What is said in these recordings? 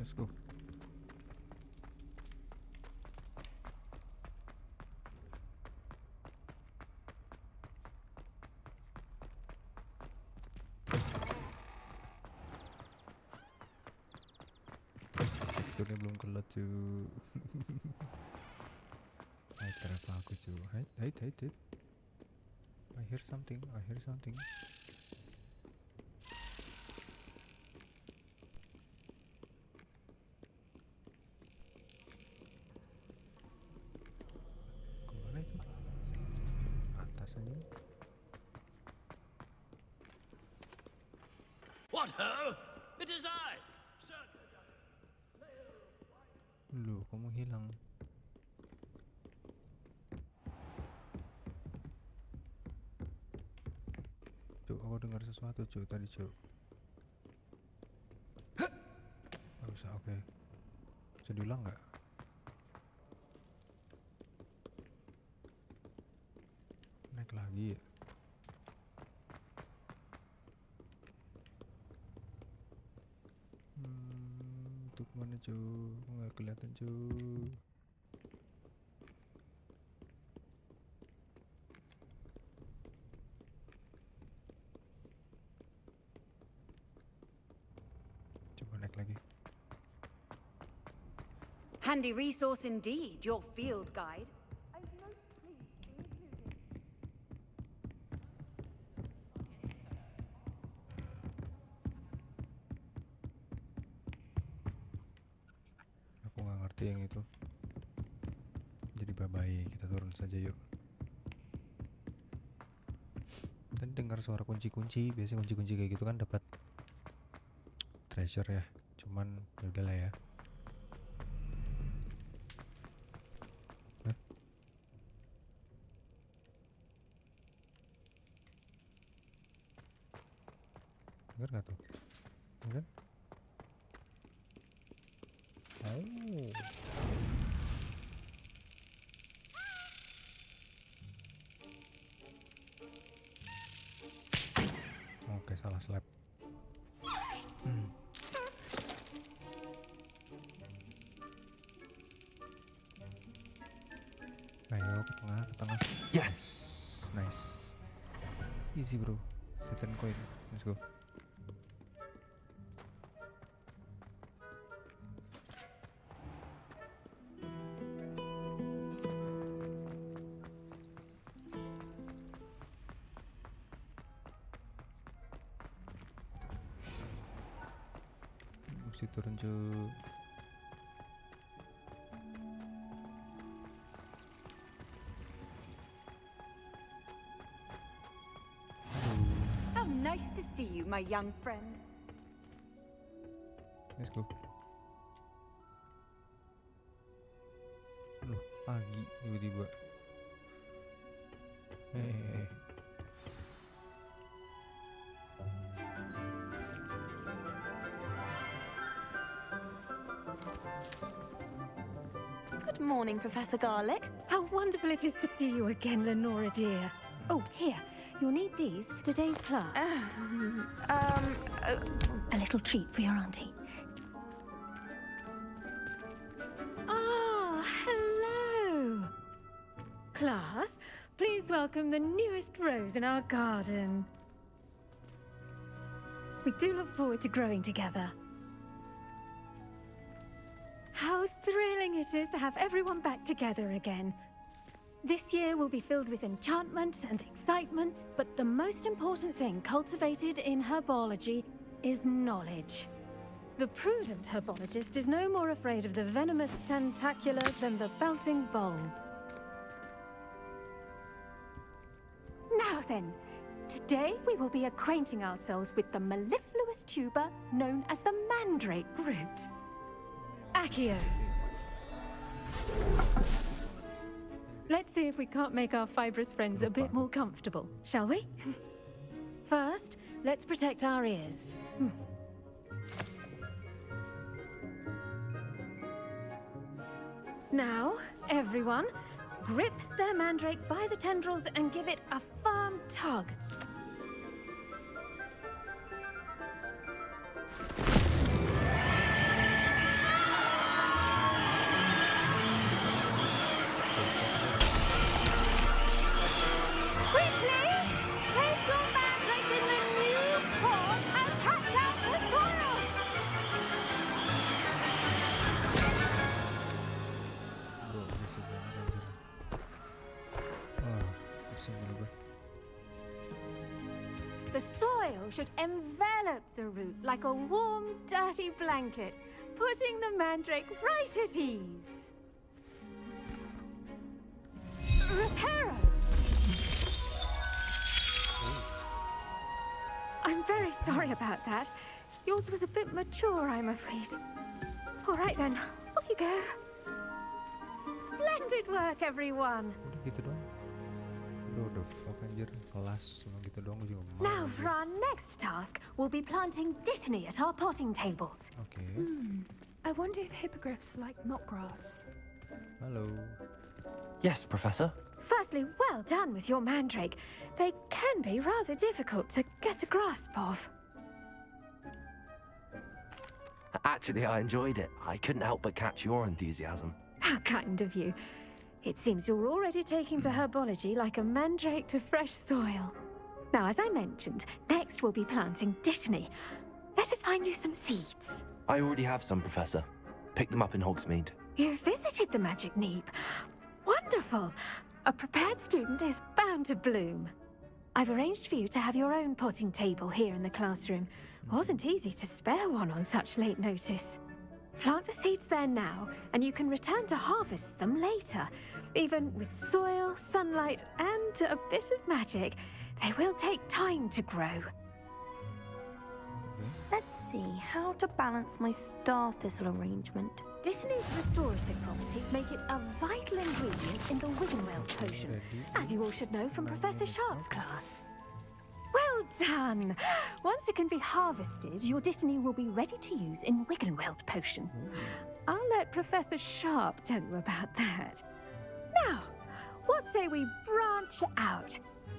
Let's go. Teksturnya belum keluar cuy. Hater apa aku cuy? Hate. I hear something. Kemana itu? Atas aja. What ho? It is I. Loh, kamu hilang. Cuk, aku dengar sesuatu cuk tadi cuk. Gak usah, oke. Bisa diulang nggak? Naik lagi ya. Untuk mana cuy? Nggak kelihatan cuy. Coba naik lagi. Handy resource indeed, your field guide. Aku nggak ngerti yang itu. Jadi bye-bye, kita turun saja yuk. Tadi dengar suara kunci-kunci, biasanya kunci-kunci kayak gitu kan dapat treasure ya. Cuman yaudah lah ya. Hah? Dengar nggak tuh? Dengar? Oh. Oke, salah slap. Ayo ke tengah. Yes, nice, easy bro. Set and coin, let's go. Mesti turun cuy. How nice to see you, my young friend. Let's go. Loh, pagi tiba-tiba. Good morning, Professor Garlic. How wonderful it is to see you again, Lenora dear. Oh, here. You'll need these for today's class. A little treat for your auntie. Ah, hello. Class, please welcome the newest rose in our garden. We do look forward to growing together. How thrilling it is to have everyone back together again. This year will be filled with enchantment and excitement, but the most important thing cultivated in herbology is knowledge. The prudent herbologist is no more afraid of the venomous tentacular than the bouncing bulb. Now then, today we will be acquainting ourselves with the mellifluous tuber known as the mandrake root. Accio. Let's see if we can't make our fibrous friends a bit more comfortable, shall we? First, let's protect our ears. Now, everyone, grip their mandrake by the tendrils and give it a firm tug. The soil should envelop the root like a warm, dirty blanket, putting the mandrake right at ease. Reparo! I'm very sorry about that. Yours was a bit mature, I'm afraid. All right then, off you go. Splendid work, everyone. Udah gitu doang. Udah fuck anjir, kelas cuma gitu doang gue juga mau. Now for our next task, we'll be planting dittany at our potting tables. Okay. I wonder if hippogriffs like knotgrass. Hello. Yes, Professor. Firstly, well done with your mandrake. They can be rather difficult to get a grasp of. Actually, I enjoyed it. I couldn't help but catch your enthusiasm. How kind of you. It seems you're already taking to herbology like a mandrake to fresh soil. Now, as I mentioned, next we'll be planting dittany. Let us find you some seeds. I already have some, Professor. Picked them up in Hogsmeade. You visited the magic NOOB. Wonderful. A prepared student is bound to bloom. I've arranged for you to have your own potting table here in the classroom. Wasn't easy to spare one on such late notice. Plant the seeds there now, and you can return to harvest them later. Even with soil, sunlight, and a bit of magic, they will take time to grow. Let's see how to balance my star thistle arrangement. Dittany's restorative properties make it a vital ingredient in the Wiggenweld potion, as you all should know from Professor Sharp's class. Well done! Once it can be harvested, your dittany will be ready to use in Wiggenweld potion. I'll let Professor Sharp tell you about that. Now, what say we branch out?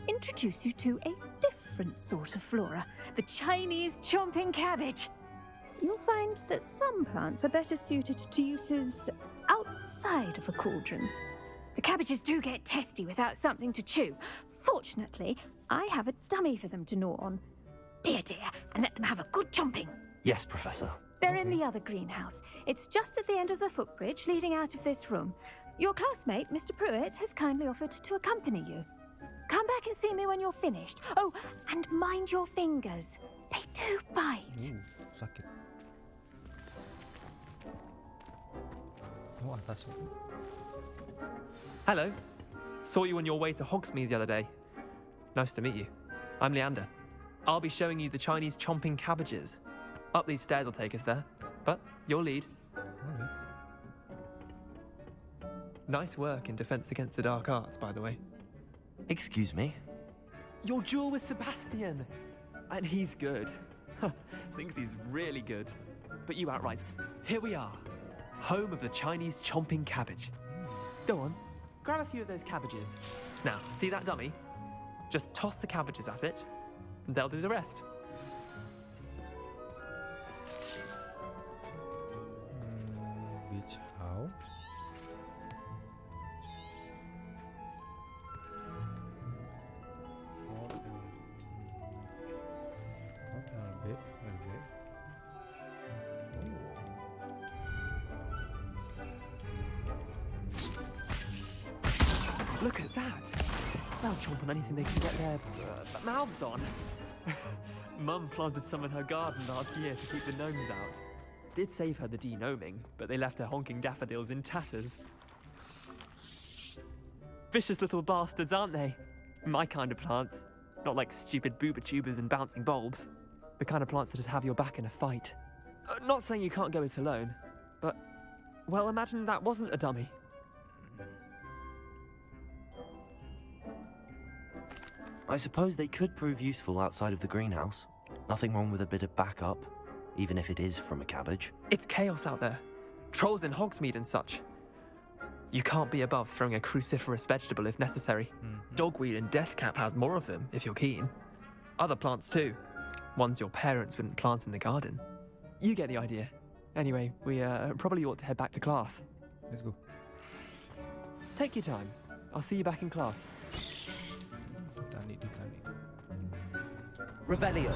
Introduce you to a different sort of flora, the Chinese chomping cabbage. You'll find that some plants are better suited to uses outside of a cauldron. The cabbages do get testy without something to chew. Fortunately, I have a dummy for them to gnaw on. Be a dear and let them have a good chomping. Yes, Professor. They're in the other greenhouse. It's just at the end of the footbridge leading out of this room. Your classmate, Mr. Pruitt, has kindly offered to accompany you. Come back and see me when you're finished. Oh, and mind your fingers. They do bite. Sakit. Oh, atas itu. Hello. Saw you on your way to Hogsmeade the other day. Nice to meet you. I'm Leander. I'll be showing you the Chinese chomping cabbages. Up these stairs will take us there, but you'll lead. Okay. Nice work in Defense Against the Dark Arts, by the way. Excuse me? Your duel with Sebastian! And he's good. Thinks he's really good. But you outright, here we are. Home of the Chinese chomping cabbage. Go on, grab a few of those cabbages. Now, see that dummy? Just toss the cabbages at it, and they'll do the rest. Beach how? LB. Look at that! They'll chomp on anything they can get their mouths on. Mum planted some in her garden last year to keep the gnomes out. Did save her the de-gnoming, but they left her honking daffodils in tatters. Vicious little bastards, aren't they? My kind of plants. Not like stupid booba tubers and bouncing bulbs. The kind of plants that'd have your back in a fight. Not saying you can't go it alone, but, well, imagine that wasn't a dummy. I suppose they could prove useful outside of the greenhouse. Nothing wrong with a bit of backup, even if it is from a cabbage. It's chaos out there. Trolls in Hogsmeade and such. You can't be above throwing a cruciferous vegetable if necessary. Dogweed and deathcap has more of them, if you're keen. Other plants too. Ones your parents wouldn't plant in the garden. You get the idea. Anyway, we probably ought to head back to class. Let's go. Take your time. I'll see you back in class. Ditani. Revelio.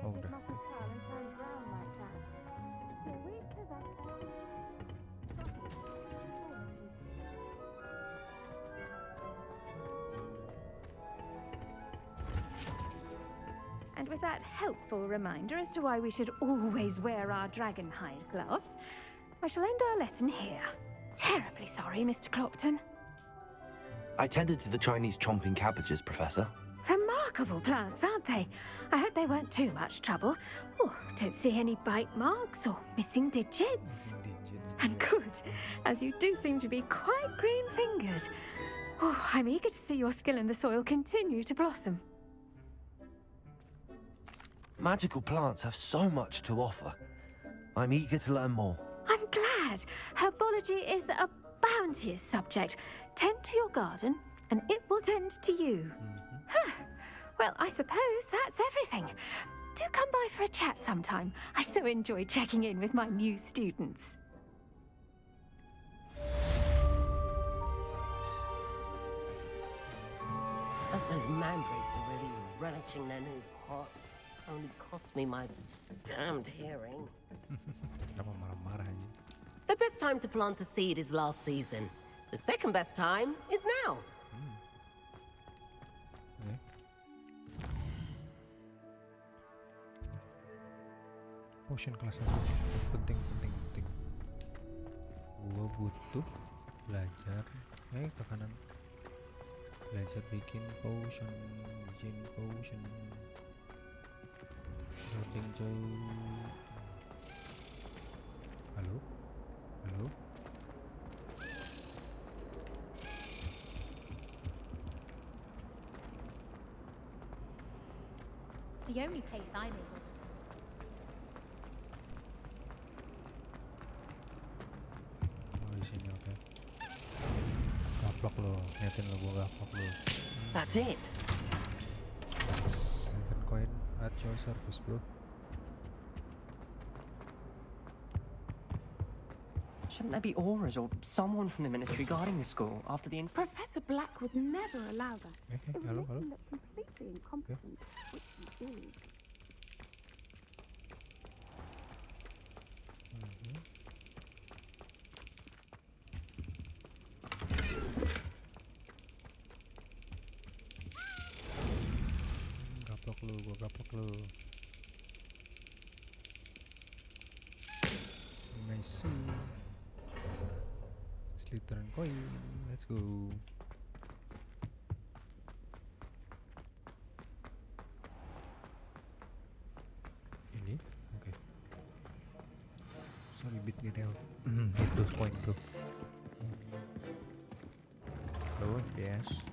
Oh, udah. And with that helpful reminder as to why we should always wear our dragon hide gloves, I shall end our lesson here. Terribly sorry, Mr. Clopton. I tended to the Chinese chomping cabbages, Professor. Remarkable plants, aren't they? I hope they weren't too much trouble. Oh, don't see any bite marks or missing digits. And good, as you do seem to be quite green-fingered. Oh, I'm eager to see your skill in the soil continue to blossom. Magical plants have so much to offer. I'm eager to learn more. I'm glad. Herbology is a bounteous subject. Tend to your garden, and it will tend to you. Huh. Well, I suppose that's everything. Do come by for a chat sometime. I so enjoy checking in with my new students. But those mandrakes are really relishing their new pot. Only cost me my damned hearing. Kenapa marah-marah aja? The best time to plant a seed is last season. The second best time is now. Oke. Potion kelas 1. Penting. Gua butuh belajar. Ke kanan. Belajar bikin potion. Loading coy. Halo? The only place I'm able. Oh, di sini, oke. Gaplok lo, liatin lo gua gaplok lo. That's it. 7 coin at your service, bro. Shouldn't there be auras or someone from the ministry guarding the school after the incident? Professor Black would never allow that. Halo. Completely incompetent, which he is. Gua gaplok lu. Nice. Slittern coin. Let's go. Ini, oke. Sorry, bit get out. Hit those coin, bro. Low FPS.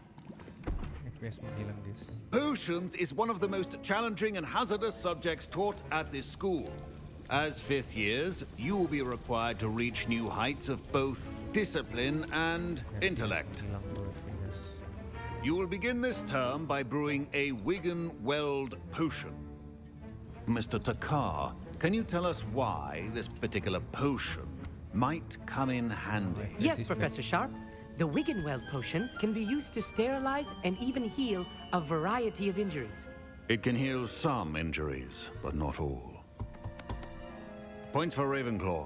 FPS menghilang, guys. Potions is one of the most challenging and hazardous subjects taught at this school. As fifth years, you will be required to reach new heights of both discipline and intellect. You will begin this term by brewing a Wigan Weld potion. Mr. Takar, can you tell us why this particular potion might come in handy? Yes, Professor Sharp. The Wiggenweld potion can be used to sterilize and even heal a variety of injuries. It can heal some injuries, but not all. Points for Ravenclaw.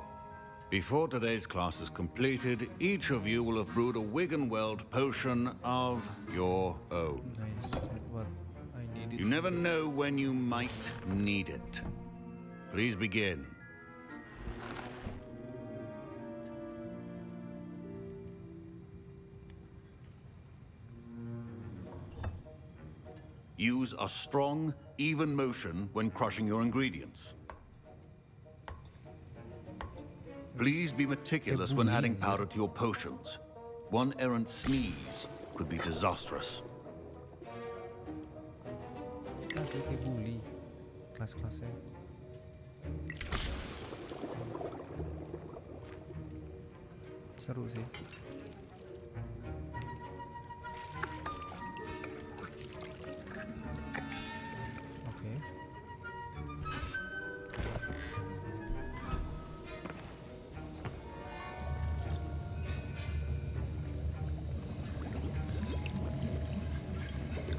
Before today's class is completed, each of you will have brewed a Wiggenweld potion of your own. Nice, that's what I needed. You never know when you might need it. Please begin. Use a strong, even motion when crushing your ingredients. Please be meticulous when adding powder to your potions. One errant sneeze could be disastrous. Asli kayak bully. Kelas-kelasnya. Seru sih. Oke.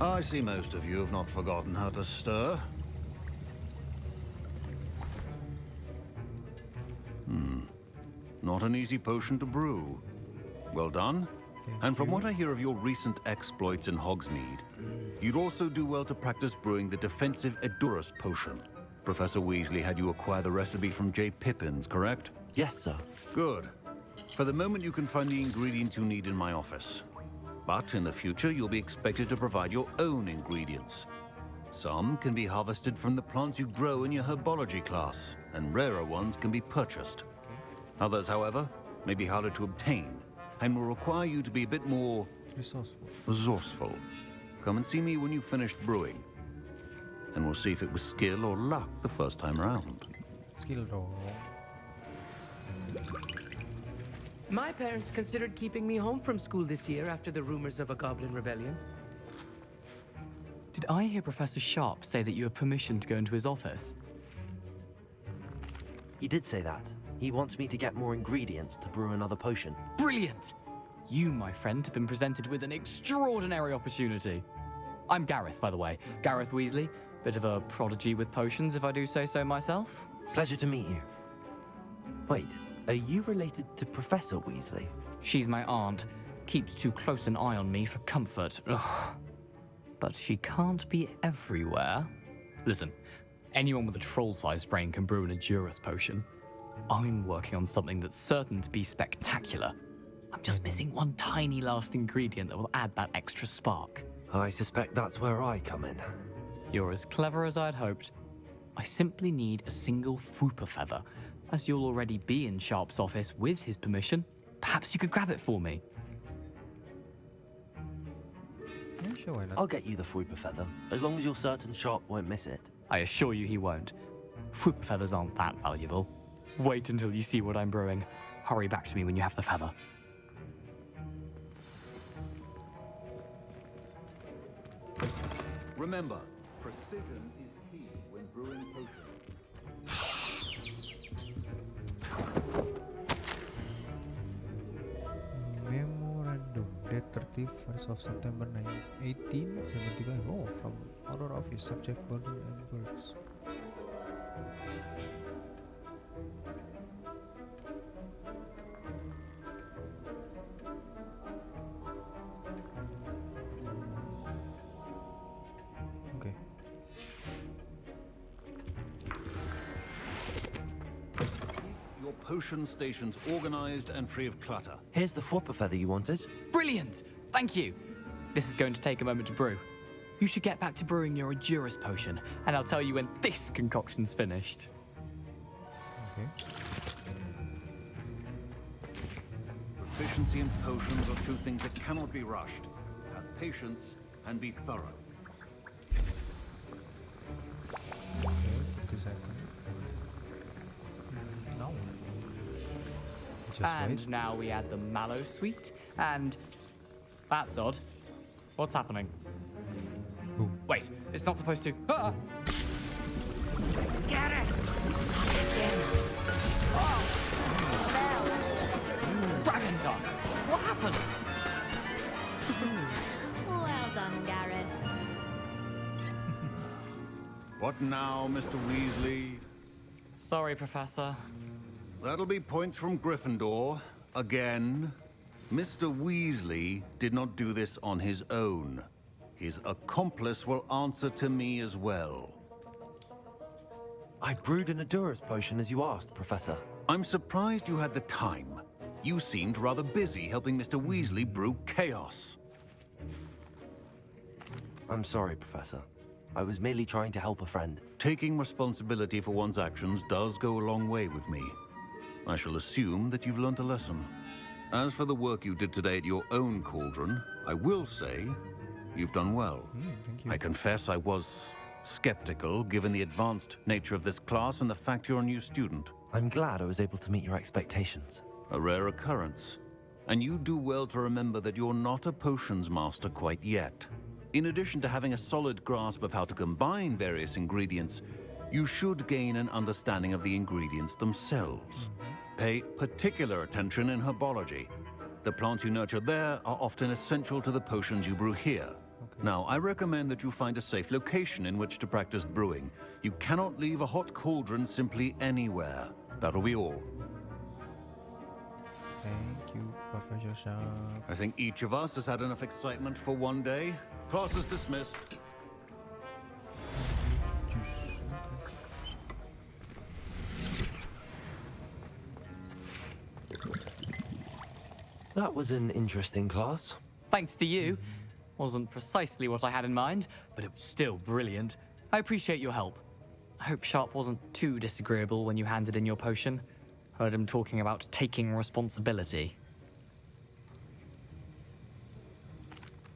I see most of you have not forgotten how to stir. Not an easy potion to brew. Well done. And from what I hear of your recent exploits in Hogsmeade, You'd also do well to practice brewing the defensive Edurus potion. Professor Weasley had you acquire the recipe from J. Pippin's, correct? Yes, sir. Good. For the moment, you can find the ingredients you need in my office. But in the future, you'll be expected to provide your own ingredients. Some can be harvested from the plants you grow in your herbology class, and rarer ones can be purchased. Others, however, may be harder to obtain, and will require you to be a bit more resourceful. Come and see me when you've finished brewing, and we'll see if it was skill or luck the first time round. Skill dong. My parents considered keeping me home from school this year after the rumors of a goblin rebellion. Did I hear Professor Sharp say that you have permission to go into his office? He did say that. He wants me to get more ingredients to brew another potion. Brilliant! You, my friend, have been presented with an extraordinary opportunity. I'm Gareth, by the way. Gareth Weasley. Bit of a prodigy with potions, if I do say so myself. Pleasure to meet you. Wait, are you related to Professor Weasley? She's my aunt. Keeps too close an eye on me for comfort. Ugh. But she can't be everywhere. Listen, anyone with a troll-sized brain can brew an Edurus potion. I'm working on something that's certain to be spectacular. I'm just missing one tiny last ingredient that will add that extra spark. I suspect that's where I come in. You're as clever as I'd hoped. I simply need a single Fwooper feather. As you'll already be in Sharp's office with his permission, perhaps you could grab it for me. Yeah, sure, why not? I'll get you the Fwooper feather, as long as you're certain Sharp won't miss it. I assure you he won't. Fwooper feathers aren't that valuable. Wait until you see what I'm brewing. Hurry back to me when you have the feather. Remember, precision is key when brewing potions. Memorandum, date 31st of September 1875. Oh, from order of his subject body and works. Okay. Your potion stations organized and free of clutter. Here's the Fwooper feather you wanted. Brilliant! Thank you! This is going to take a moment to brew. You should get back to brewing your Edurus potion, and I'll tell you when this concoction's finished. Okay. Proficiency in potions are two things that cannot be rushed. Have patience and be thorough. Okay, 50 seconds. No. Just And wait. now we add the mallow sweet, and... That's odd. What's happening? Boom. Wait, it's not supposed to... Ah! Get it! Dragon Tongue! What happened? Well done, Gareth. What now, Mr. Weasley? Sorry, Professor. That'll be points from Gryffindor. Again. Mr. Weasley did not do this on his own. His accomplice will answer to me as well. I brewed an Edurus potion as you asked, Professor. I'm surprised you had the time. You seemed rather busy helping Mr. Weasley brew chaos. I'm sorry, Professor. I was merely trying to help a friend. Taking responsibility for one's actions does go a long way with me. I shall assume that you've learnt a lesson. As for the work you did today at your own cauldron, I will say you've done well. Thank you. I confess I was skeptical, given the advanced nature of this class and the fact you're a new student. I'm glad I was able to meet your expectations. A rare occurrence. And you do well to remember that you're not a potions master quite yet. In addition to having a solid grasp of how to combine various ingredients, you should gain an understanding of the ingredients themselves. Pay particular attention in herbology. The plants you nurture there are often essential to the potions you brew here. Now, I recommend that you find a safe location in which to practice brewing. You cannot leave a hot cauldron simply anywhere. That'll be all. Thank you, Professor Sharp. I think each of us has had enough excitement for one day. Class is dismissed. Juice. That was an interesting class. Thanks to you. Wasn't precisely what I had in mind, but it was still brilliant. I appreciate your help. I hope Sharp wasn't too disagreeable when you handed in your potion. Heard him talking about taking responsibility.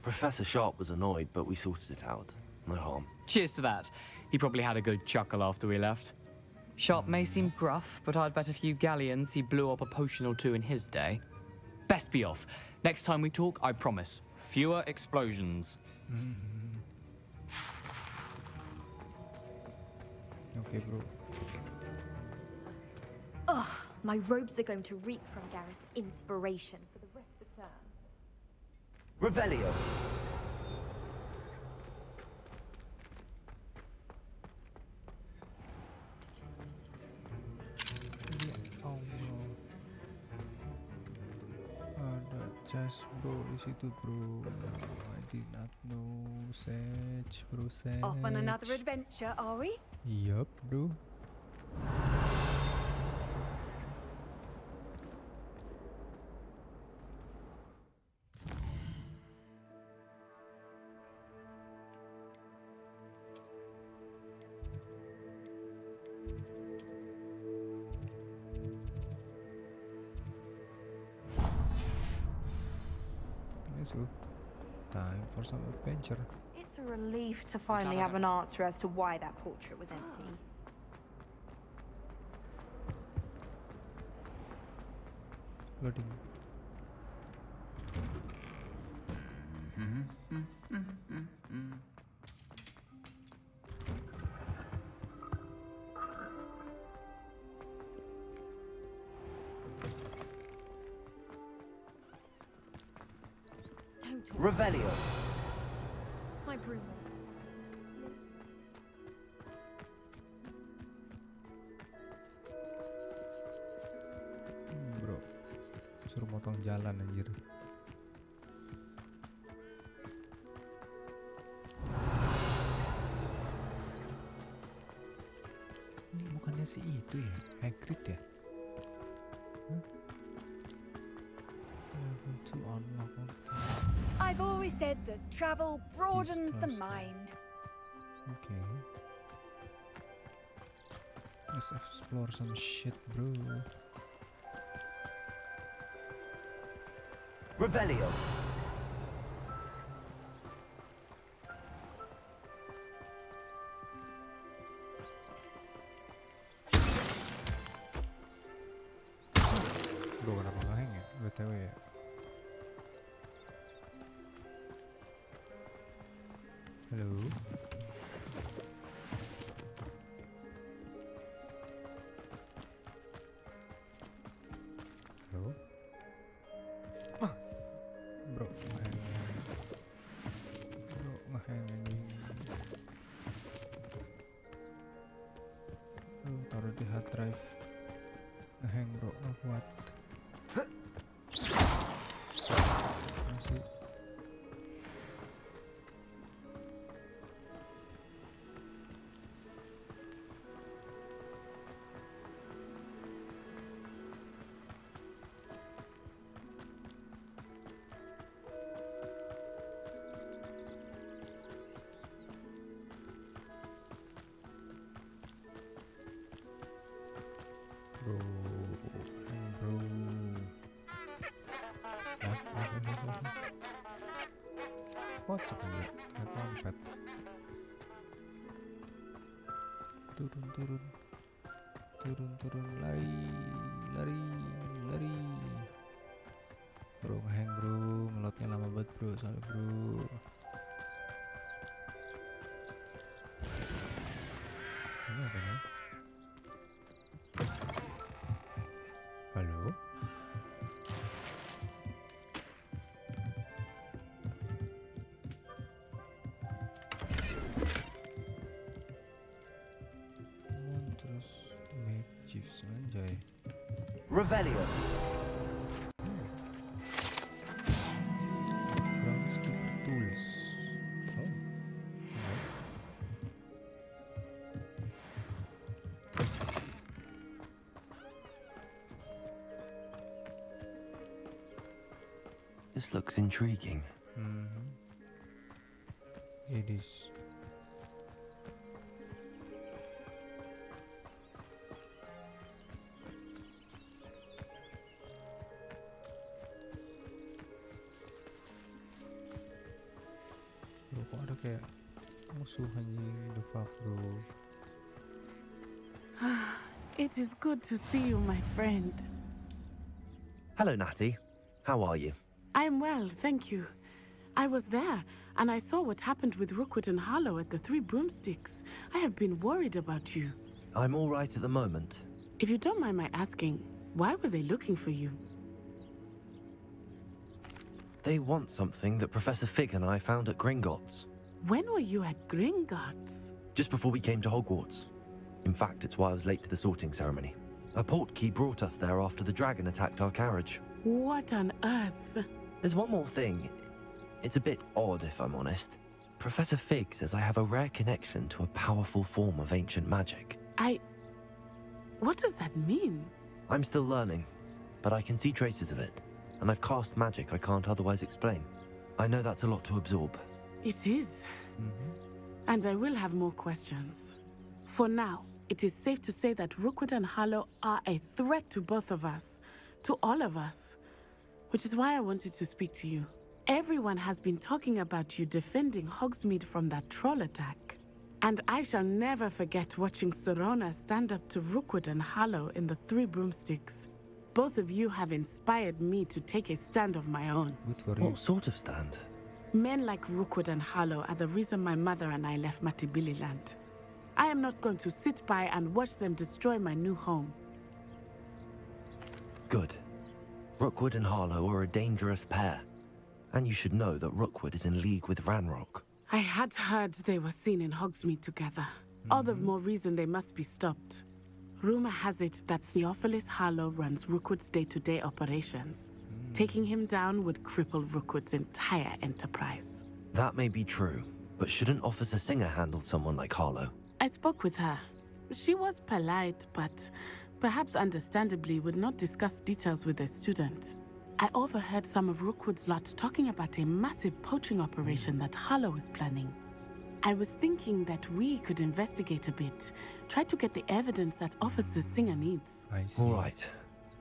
Professor Sharp was annoyed, but we sorted it out. No harm. Cheers to that. He probably had a good chuckle after we left. Sharp may seem gruff, but I'd bet a few galleons he blew up a potion or two in his day. Best be off. Next time we talk, I promise, fewer explosions. Okay, bro. Ugh, my robes are going to reek from Gareth's inspiration for the rest of term. Revelio. Oh no. Ada chest bro di situ bro. I did not know. Sage bro, Sage. Off on another adventure, are we? Yup, bro. So, time for some adventure. It's a relief to finally have an answer as to why that portrait was empty. Loading. Don't talk. Revelio. My broom. Bro, suruh motong jalan anjir. Ini bukannya si itu ya, Hagrid ya? Huh? Level 2 unlock. I've always said that travel broadens the Yes, mind. Okay. Let's explore some shit, bro. Revelio. Bro, kenapa nggak hang ya? BTW ya. Halo. Halo. Bro, ngehang. Bro, ngehang anjing. Lu taruh di hard drive. Ngehang bro, nggak kuat. Masih. Bro, hang bro. Kocak aja, kayak trompet. Turun, lari. Bro, ngehang bro, ngelotnya lama banget bro, soalnya bro. Ini apa nih? Halo? Terus make chiefs anjay. Revelio. Groundskeeper tools. This looks intriguing. It is. Loh, kok ada kayak musuh anjing, the fuck bro. It is good to see you, my friend. Hello, Natty. How are you? I am well, thank you. I was there, and I saw what happened with Rookwood and Harlow at the Three Broomsticks. I have been worried about you. I'm all right at the moment. If you don't mind my asking, why were they looking for you? They want something that Professor Fig and I found at Gringotts. When were you at Gringotts? Just before we came to Hogwarts. In fact, it's why I was late to the sorting ceremony. A portkey brought us there after the dragon attacked our carriage. What on earth? There's one more thing. It's a bit odd, if I'm honest. Professor Fig says I have a rare connection to a powerful form of ancient magic. What does that mean? I'm still learning, but I can see traces of it, and I've cast magic I can't otherwise explain. I know that's a lot to absorb. It is. And I will have more questions. For now, it is safe to say that Rookwood and Harlow are a threat to both of us, to all of us, which is why I wanted to speak to you. Everyone has been talking about you defending Hogsmeade from that troll attack. And I shall never forget watching Serona stand up to Rookwood and Harlow in the Three Broomsticks. Both of you have inspired me to take a stand of my own. What sort of stand? Men like Rookwood and Harlow are the reason my mother and I left Matabeleland. I am not going to sit by and watch them destroy my new home. Good. Rookwood and Harlow are a dangerous pair. And you should know that Rookwood is in league with Ranrock. I had heard they were seen in Hogsmeade together. All the more reason they must be stopped. Rumor has it that Theophilus Harlow runs Rookwood's day-to-day operations. Taking him down would cripple Rookwood's entire enterprise. That may be true, but shouldn't Officer Singer handle someone like Harlow? I spoke with her. She was polite, but perhaps understandably would not discuss details with a student. I overheard some of Rookwood's lot talking about a massive poaching operation that Harlow is planning. I was thinking that we could investigate a bit, try to get the evidence that Officer Singer needs. I see. All right,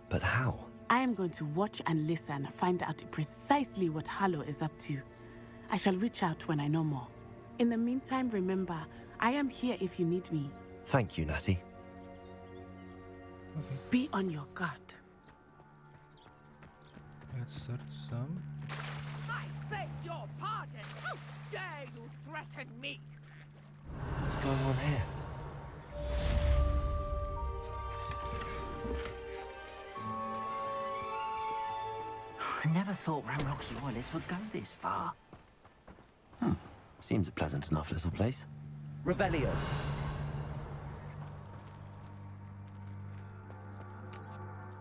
but how? I am going to watch and listen, find out precisely what Harlow is up to. I shall reach out when I know more. In the meantime, remember, I am here if you need me. Thank you, Natty. Okay. Be on your guard. Let's search some. I beg your pardon! How dare you threaten me? What's going on here? I never thought Ranrock's loyalists would go this far. Seems a pleasant enough little place. Revelio.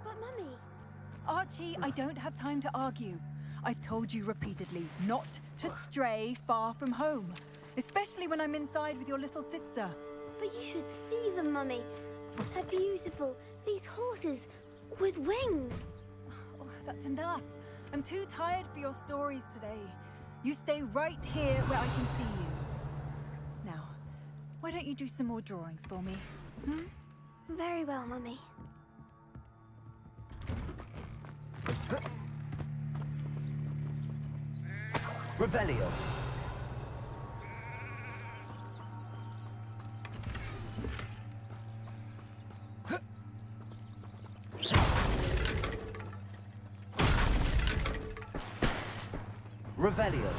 But Mummy... Archie, I don't have time to argue. I've told you repeatedly not to stray far from home, especially when I'm inside with your little sister. But you should see them, Mummy. They're beautiful. These horses with wings. Oh, that's enough. I'm too tired for your stories today. You stay right here where I can see you. Now, why don't you do some more drawings for me? Very well, Mummy. Revelio. Revelio.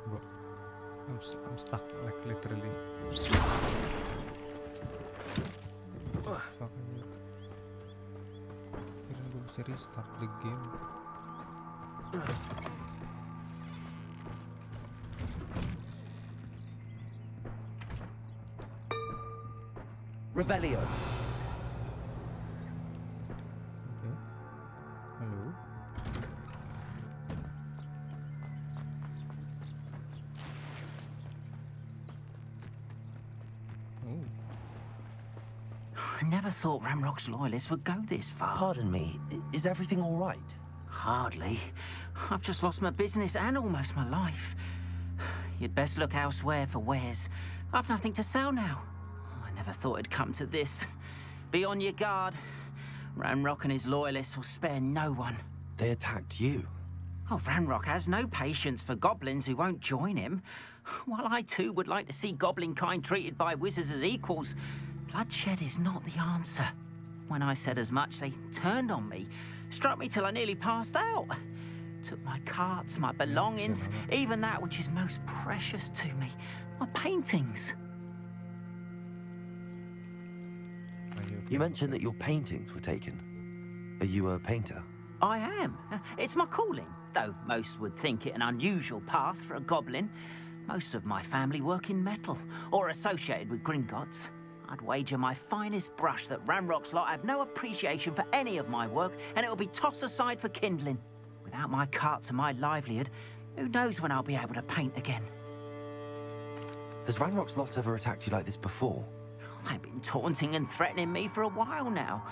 Bro, I'm stuck, like literally. Fucking hell. Kira gue bisa restart the game. Revelio. Okay. Hello. Oh. I never thought Ramrock's loyalists would go this far. Pardon me, is everything all right? Hardly. I've just lost my business and almost my life. You'd best look elsewhere for wares. I've nothing to sell now. I never thought it'd come to this. Be on your guard. Ranrock and his loyalists will spare no one. They attacked you? Oh, Ranrock has no patience for goblins who won't join him. While I too would like to see goblin kind treated by wizards as equals, bloodshed is not the answer. When I said as much, they turned on me, struck me till I nearly passed out. Took my carts, my belongings, even that which is most precious to me, my paintings. You mentioned that your paintings were taken. Are you a painter? I am. It's my calling, though most would think it an unusual path for a goblin. Most of my family work in metal, or associated with Gringotts. I'd wager my finest brush that Ranrock's lot have no appreciation for any of my work, and it'll be tossed aside for kindling. Without my carts and my livelihood, who knows when I'll be able to paint again? Has Ranrock's lot ever attacked you like this before? They've been taunting and threatening me for a while now.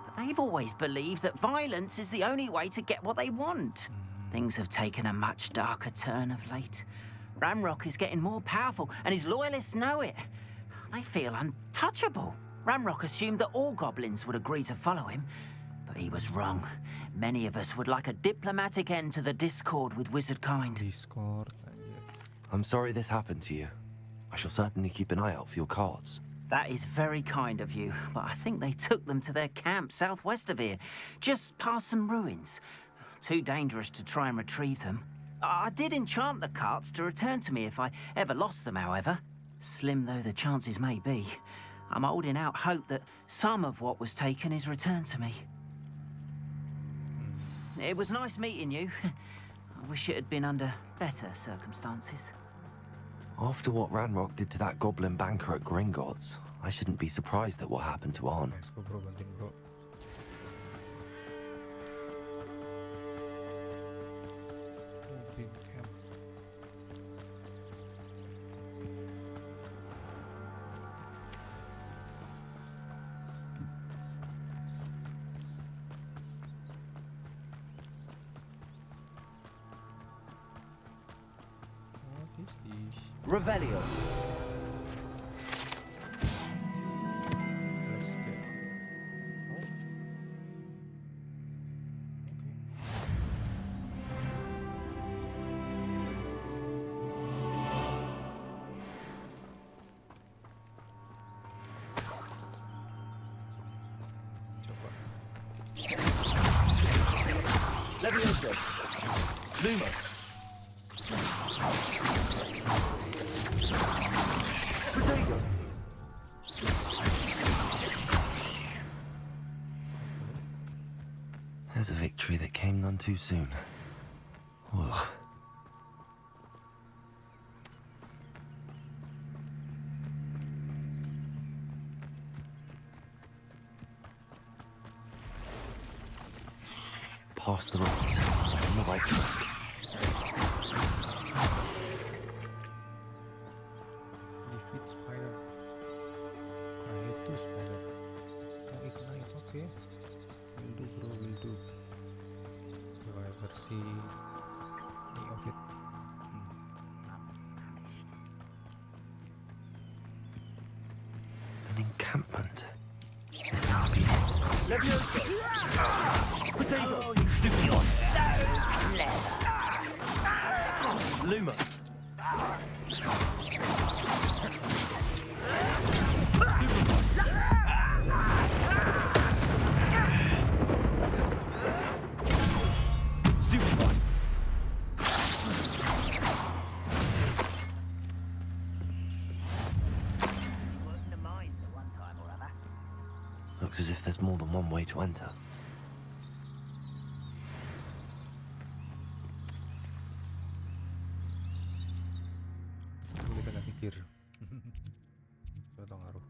But they've always believed that violence is the only way to get what they want. Things have taken a much darker turn of late. Ranrock is getting more powerful, and his loyalists know it. They feel untouchable. Ranrock assumed that all goblins would agree to follow him, but he was wrong. Many of us would like a diplomatic end to the discord with wizard kind. Discord. I'm sorry this happened to you. I shall certainly keep an eye out for your cards. That is very kind of you, but I think they took them to their camp southwest of here, just past some ruins. Too dangerous to try and retrieve them. I did enchant the carts to return to me if I ever lost them, however. Slim though the chances may be, I'm holding out hope that some of what was taken is returned to me. It was nice meeting you. I wish it had been under better circumstances. After what Ranrock did to that goblin banker at Gringotts, I shouldn't be surprised at what happened to Arn. Let's go, bro. Banting, bro. Big camp. What is this? Revelio. Let's get. Oh. Okay. Levioso. Luma. Protego. There's a victory that came none too soon. Ugh. Past the roads, on the right track. Defeat spider. I hate two spider. Oh, ignite. Okay. Will do, bro. Will do. Do I ever see any of it? An encampment. This must be it. Levioso. Protego. You're so clever. Luma. Stupid one. Working the mines at one time or other. Looks as if there's more than one way to enter. Kita nggak pikir. Itu ngaruh.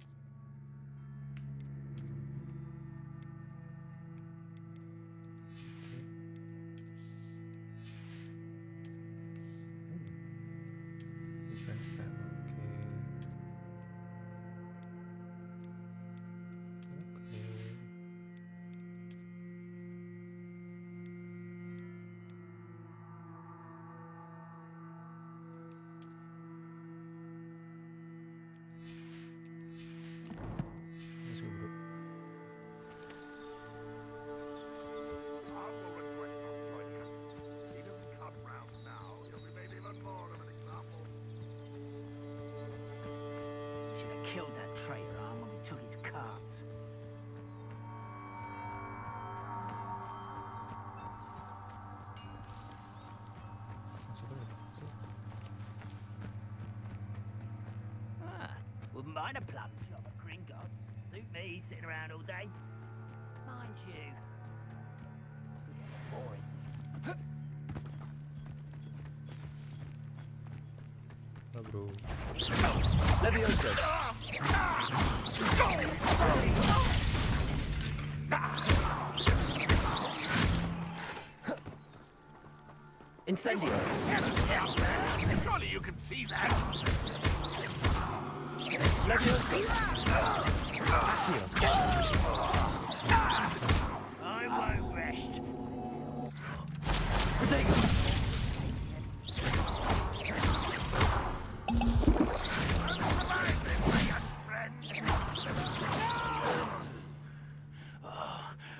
mind a plum job at Gringotts. Suit me, sitting around all day. Mind you. Boring. Bro. Levioso. Incendio. Surely you can see that. Levioso. I won't rest. Protego.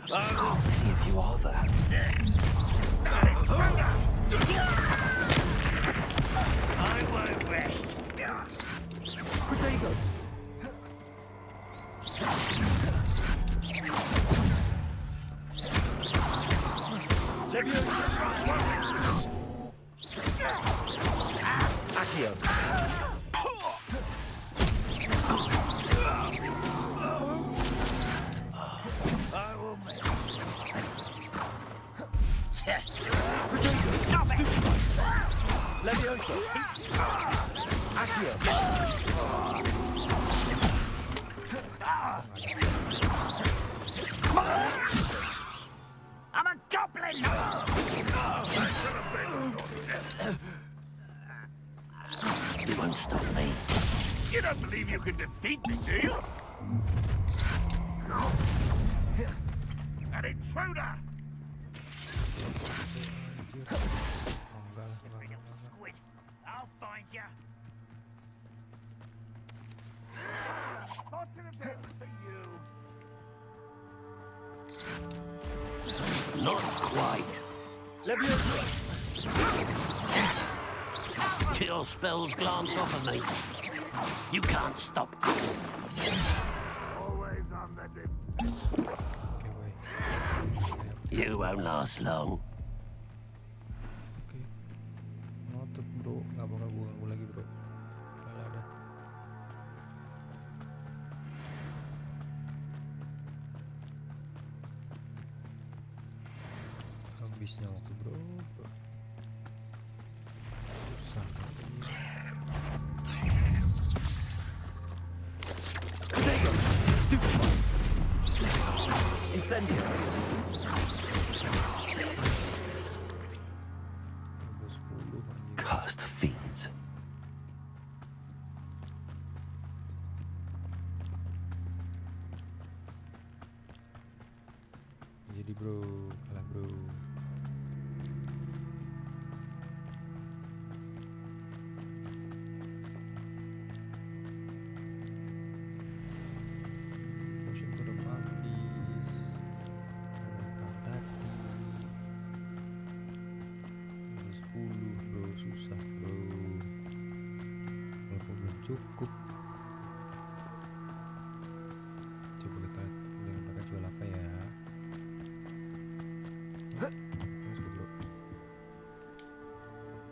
How many of you are there? I won't rest. Protego. Levioso. Accio. Stop it! Levioso. Accio. I'm a goblin! You won't stop me. You don't believe you can defeat me, do you? An intruder! Squid, I'll find you. What's it about for you? Not quite. Levioso. Your spells glance off of me. You can't stop us. Always on the You won't last long. Oke. Ngotot bro, nggak bakal gue ganggu lagi bro. Nggak ada. Habisnya waktu bro. Susah. Incendio. Cursed fiends. Jadi bro, kalah bro. Potion udah habis. Ada tadi. Ada 10 bro, susah bro. Walaupun belum cukup. Coba kita lihat mereka jual apa ya.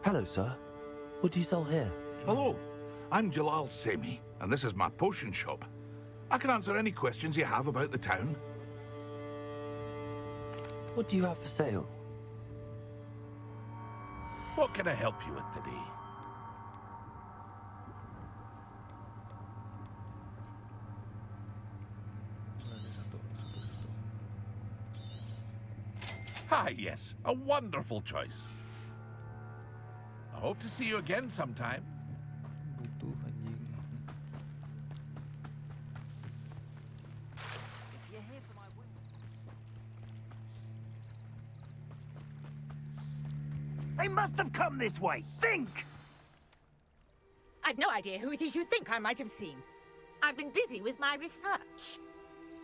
Hello, sir. What do you sell here? Hello, I'm Jalal Semi, and this is my potion shop. I can answer any questions you have about the town. What do you have for sale? What can I help you with today? Ah, yes, a wonderful choice. I hope to see you again sometime. Butuh anjing. They must have come this way. Think! I've no idea who it is you think I might have seen. I've been busy with my research.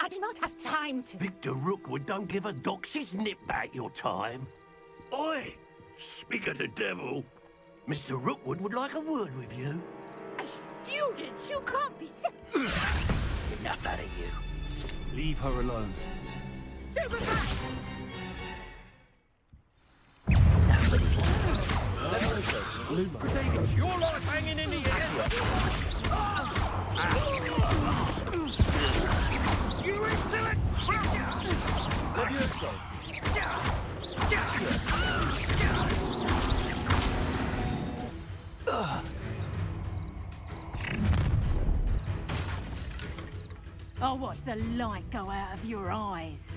I do not have time to... Victor Rookwood don't give a doxy's nip back your time. Oi! Speak of the devil. Mr. Rookwood would like a word with you. A student? You can't be serious. Enough out of you. Leave her alone. Stupefy! It's your life hanging in the air. Levioso! I'll watch the light go out of your eyes.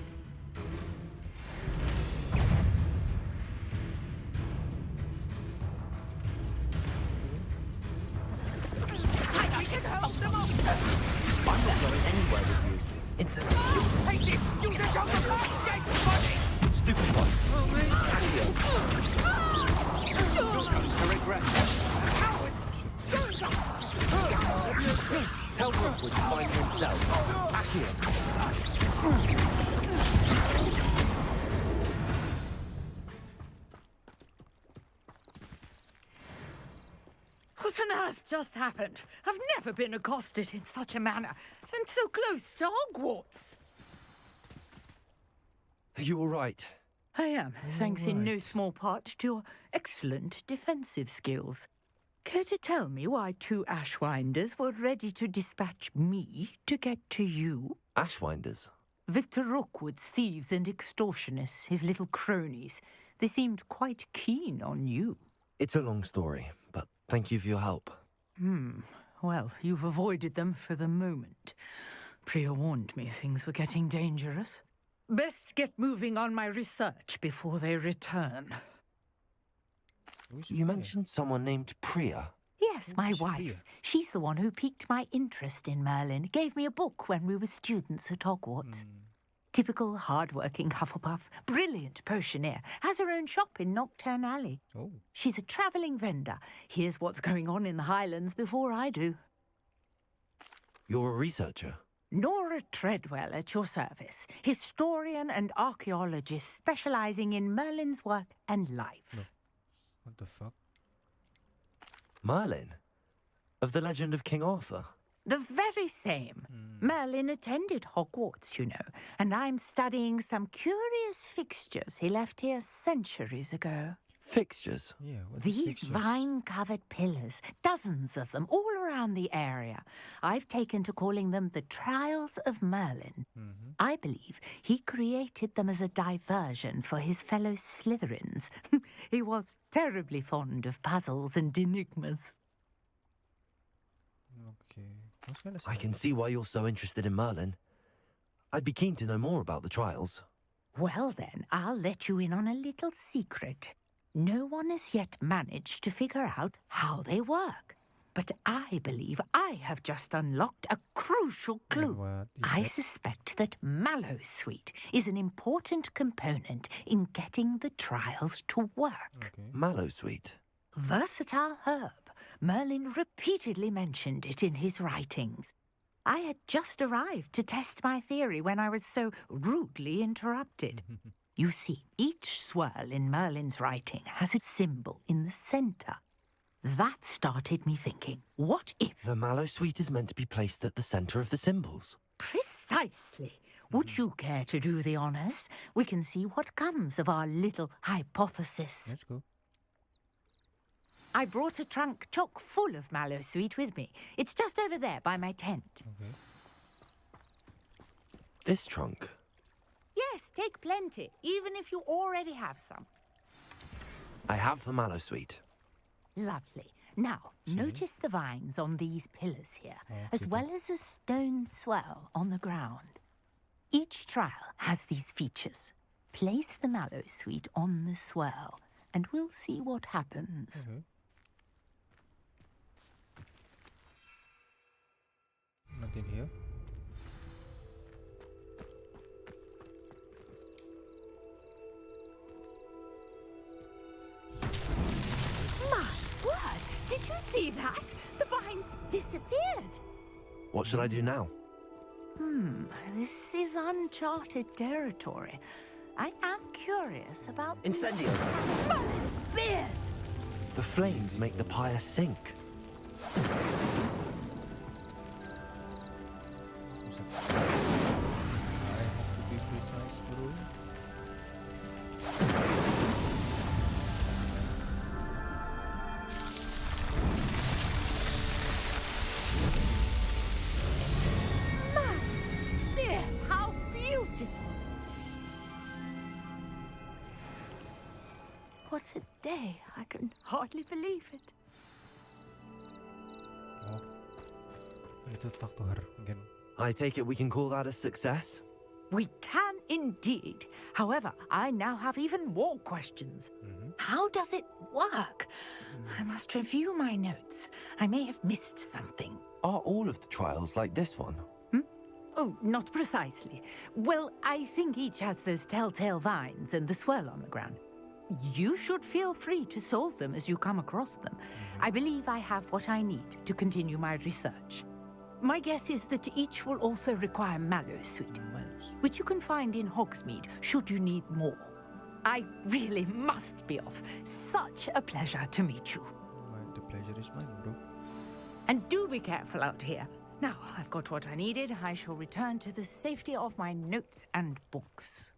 We can help them up! I'm not going anywhere with you. It's a... Take this! You don't have the last gate money! Stupid one. You're going to regret it. Tell Rockwood to find himself. Accio. What on earth just happened? I've never been accosted in such a manner, and so close to Hogwarts. Are you all right? I am, thanks in no small part to your excellent defensive skills. Care to tell me why 2 Ashwinders were ready to dispatch me to get to you? Ashwinders? Victor Rockwood's thieves and extortionists, his little cronies. They seemed quite keen on you. It's a long story, but thank you for your help. Well, you've avoided them for the moment. Priya warned me things were getting dangerous. Best get moving on my research before they return. You mentioned someone named Priya. Yes, my wife. She's the one who piqued my interest in Merlin. Gave me a book when we were students at Hogwarts. Typical hard-working Hufflepuff. Brilliant potioneer. Has her own shop in Nocturne Alley. Oh. She's a travelling vendor. Hears what's going on in the Highlands before I do. You're a researcher? Nora Treadwell at your service. Historian and archaeologist specialising in Merlin's work and life. No. What the fuck? Merlin? Of the legend of King Arthur? The very same. Merlin attended Hogwarts, you know, and I'm studying some curious fixtures he left here centuries ago. Fixtures? Yeah, what is These fixtures? vine-covered pillars, dozens of them, all around the area. I've taken to calling them the Trials of Merlin. I believe he created them as a diversion for his fellow Slytherins. He was terribly fond of puzzles and enigmas. Okay. I was gonna say. I can see why you're so interested in Merlin. I'd be keen to know more about the trials. Well then, I'll let you in on a little secret. No one has yet managed to figure out how they work. But I believe I have just unlocked a crucial clue. What is I that? suspect that Mallowsweet is an important component in getting the trials to work. Okay. Mallowsweet? Versatile herb. Merlin repeatedly mentioned it in his writings. I had just arrived to test my theory when I was so rudely interrupted. You see, each swirl in Merlin's writing has a symbol in the centre. That started me thinking, what if... The Mallowsweet is meant to be placed at the centre of the symbols. Precisely. Would you care to do the honours? We can see what comes of our little hypothesis. Let's go. I brought a trunk chock full of Mallowsweet with me. It's just over there by my tent. Okay. This trunk? Yes, take plenty, even if you already have some. I have the Mallowsweet. Lovely. Now, notice the vines on these pillars here, as okay. well as a stone swell on the ground. Each trial has these features. Place the Mallowsweet on the swirl, and we'll see what happens. Nothing here. My word! Did you see that? The vines disappeared. What should I do now? This is uncharted territory. I am curious about... Incendio! Merlin's beard! The flames make the pyre sink. I have to be precise, bro. Merlin's beard! How beautiful! what a day. I can hardly believe it. Oh, I need to talk to her again. I take it we can call that a success? We can indeed. However, I now have even more questions. How does it work? I must review my notes. I may have missed something. Are all of the trials like this one? Oh, not precisely. Well, I think each has those telltale vines and the swirl on the ground. You should feel free to solve them as you come across them. I believe I have what I need to continue my research. My guess is that each will also require mallow sweet, which you can find in Hogsmeade should you need more. I really must be off. Such a pleasure to meet you. The pleasure is mine, bro. And do be careful out here. Now, I've got what I needed. I shall return to the safety of my notes and books.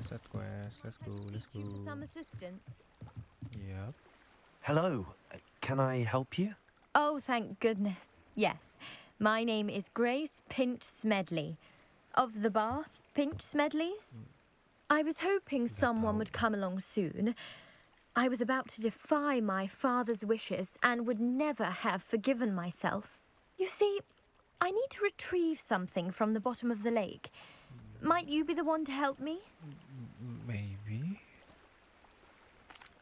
Set quest. Let's go. Some assistance. Yep. Hello, can I help you? Oh, thank goodness. Yes. My name is Grace Pinch Smedley. Of the Bath Pinch Smedleys? I was hoping someone would come along soon. I was about to defy my father's wishes and would never have forgiven myself. You see, I need to retrieve something from the bottom of the lake. Might you be the one to help me? Maybe.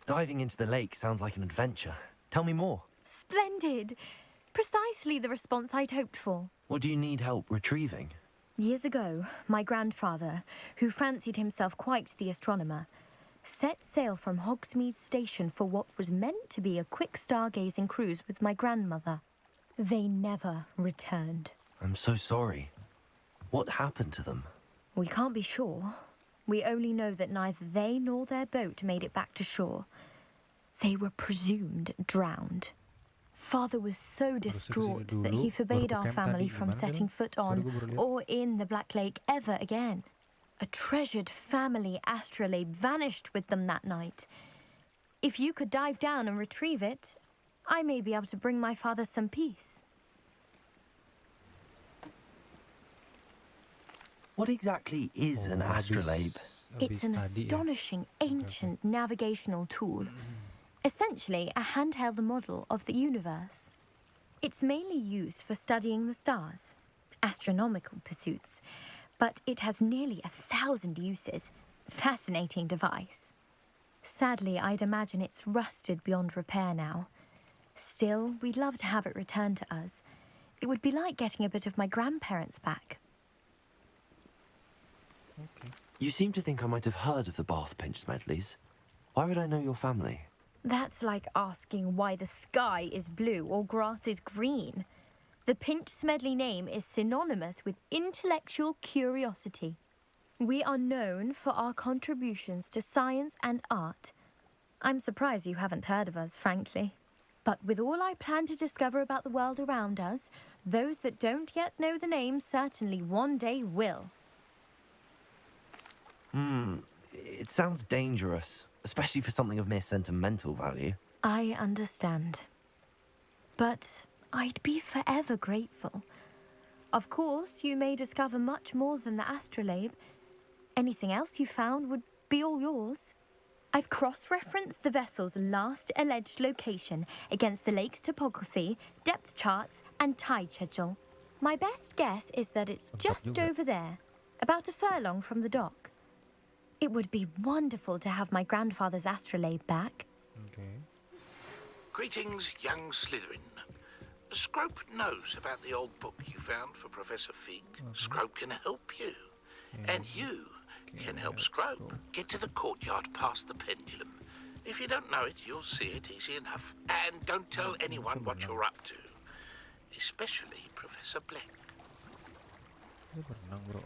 Diving into the lake sounds like an adventure. Tell me more. Splendid! Precisely the response I'd hoped for. What do you need help retrieving? Years ago, my grandfather, who fancied himself quite the astronomer, set sail from Hogsmeade Station for what was meant to be a quick stargazing cruise with my grandmother. They never returned. I'm so sorry. What happened to them? We can't be sure. We only know that neither they nor their boat made it back to shore. They were presumed drowned. Father was so distraught that he forbade our family from setting foot on or in the Black Lake ever again. A treasured family astrolabe vanished with them that night. If you could dive down and retrieve it, I may be able to bring my father some peace. What exactly is an astrolabe? It's an astonishing ancient navigational tool. Essentially, a handheld model of the universe. It's mainly used for studying the stars, astronomical pursuits, but it has nearly 1,000 uses. Fascinating device. Sadly, I'd imagine it's rusted beyond repair now. Still, we'd love to have it returned to us. It would be like getting a bit of my grandparents back. Okay. You seem to think I might have heard of the Bath Pinch Smedleys. Why would I know your family? That's like asking why the sky is blue or grass is green. The Pinch Smedley name is synonymous with intellectual curiosity. We are known for our contributions to science and art. I'm surprised you haven't heard of us, frankly. But with all I plan to discover about the world around us, those that don't yet know the name certainly one day will. It sounds dangerous, especially for something of mere sentimental value. I understand. But I'd be forever grateful. Of course, you may discover much more than the astrolabe. Anything else you found would be all yours. I've cross-referenced the vessel's last alleged location against the lake's topography, depth charts, and tide schedule. My best guess is that it's just over there, about a furlong from the dock. It would be wonderful to have my grandfather's astrolabe back. Okay. Greetings, young Slytherin. Scrope knows about the old book you found for Professor Fig. Scrope can help you. And you can help Scrope get to the courtyard past the pendulum. If you don't know it, you'll see it easy enough. And don't tell anyone what you're up to. Especially Professor Black. Dia berenang, bro.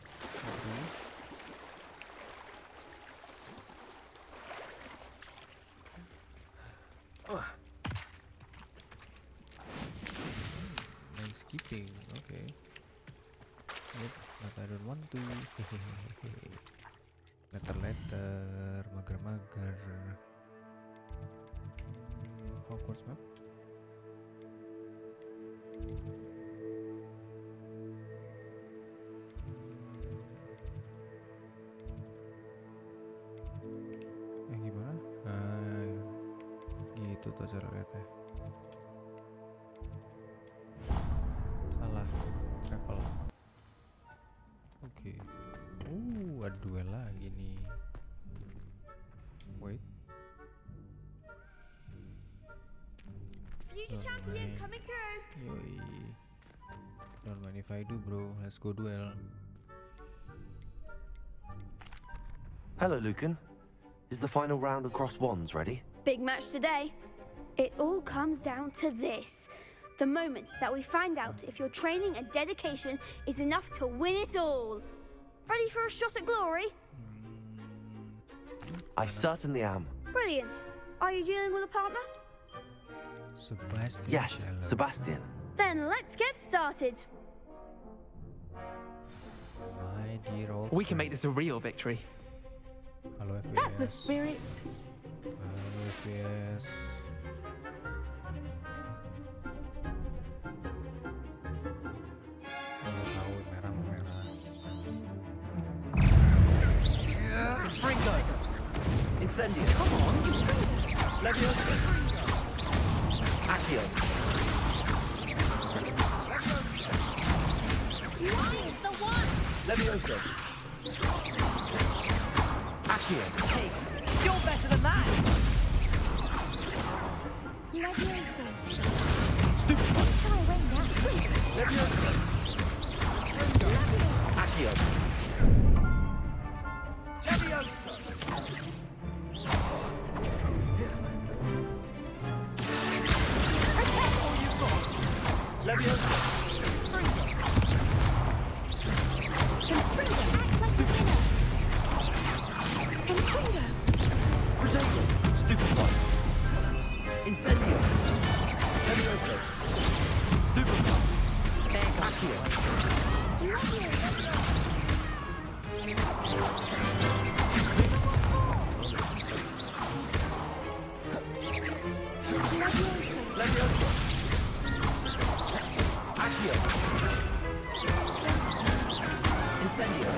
Landscaping, okay. Yep, but I don't want to. Letter, mager. Hogwarts map. Gimana? Gitu tuh cara lihatnya. Salah level. Oke. Ada duel lagi nih. Wait. Future champion coming through. Yoi. Don't mind if I do, bro. Let's go duel. Hello, Lucan. Is the final round of cross wands ready? Big match today. It all comes down to this. The moment that we find out if your training and dedication is enough to win it all. Ready for a shot at glory? I certainly am. Brilliant. Are you dealing with a partner? Sebastian. Yes, Shallow. Sebastian. Then let's get started. My dear old We can make this a real victory. Halo FPS. That's the spirit. Halo FPS. Halo tahu merah merah. Fringo! Incendio! Come on! Leviosa! Accio! The one! Leviosa! Accio! Hey, you're better than that! Leviosa. Stupid! Try weighing that. Leviosa! Accio! Leviosa! Leviosa! Protego! Stupid one! Incendio! Leviosa! Stupid one! Accio! Leviosa! Accio! Incendio!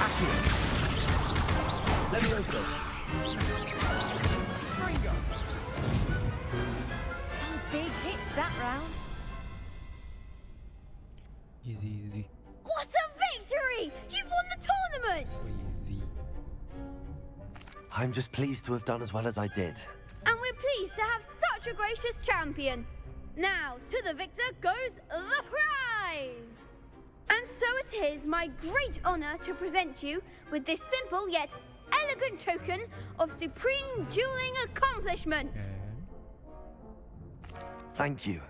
Accio! Leviosa! Some big hits that round. Easy, easy. What a victory! You've won the tournament! So easy. I'm just pleased to have done as well as I did. And we're pleased to have such a gracious champion. Now, to the victor goes the prize! And so it is my great honor to present you with this simple yet elegant token of supreme dueling accomplishment. Thank you.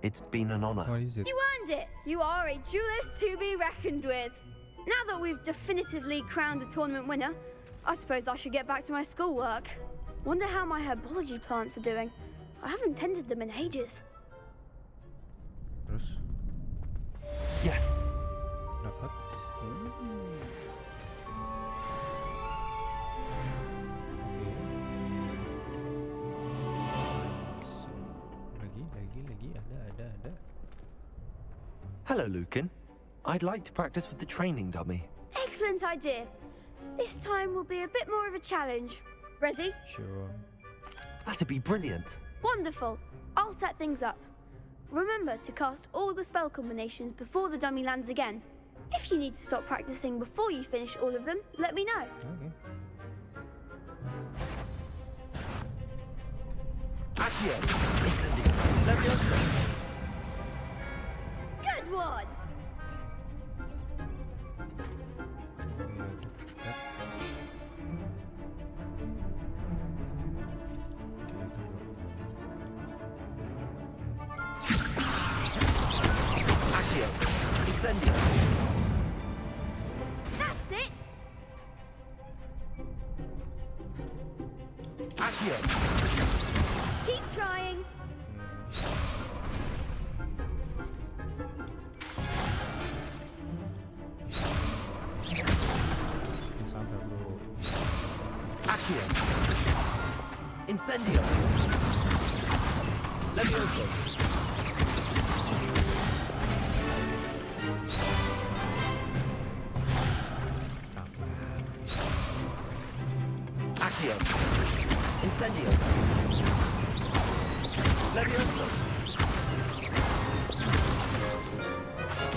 It's been an honor. What is it? You earned it. You are a duelist to be reckoned with. Now that we've definitively crowned the tournament winner, I suppose I should get back to my schoolwork. Wonder how my herbology plants are doing. I haven't tended them in ages. Terus? Yes. Dapat. Lagi ada. Hello, Lucan. I'd like to practice with the training dummy. Excellent idea. This time will be a bit more of a challenge. Ready? Sure. That'd be brilliant. Wonderful. I'll set things up. Remember to cast all the spell combinations before the dummy lands again. If you need to stop practicing before you finish all of them, let me know. Okay. Accio! Incendio! Leviosa! Good one! Accio! Incendio! That's it! Accio! Keep trying. Accio! Incendio! Leviosa! Incendio. Levioso.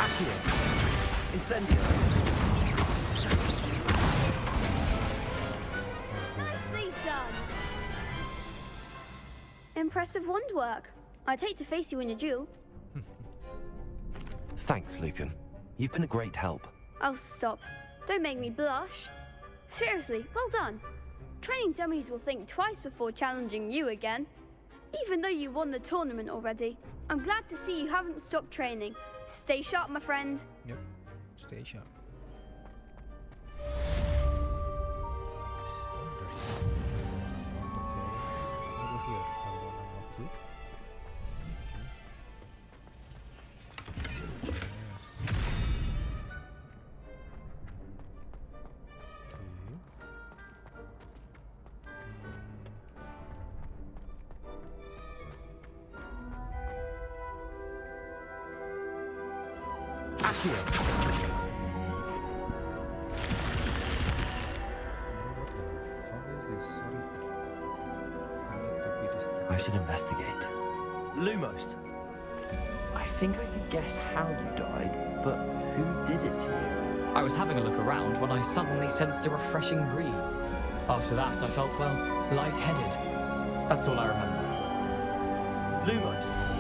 Accio. Incendio. Nicely done. Impressive wand work. I'd hate to face you in a duel. Thanks, Lucan. You've been a great help. Oh, stop. Don't make me blush. Seriously, well done. Training dummies will think twice before challenging you again. Even though you won the tournament already, I'm glad to see you haven't stopped training. Stay sharp, my friend. Yep, stay sharp. Over here, I should investigate. Lumos. I think I could guess how you died, but who did it to you? I was having a look around when I suddenly sensed a refreshing breeze. After that, I felt, well, lightheaded. That's all I remember. Lumos.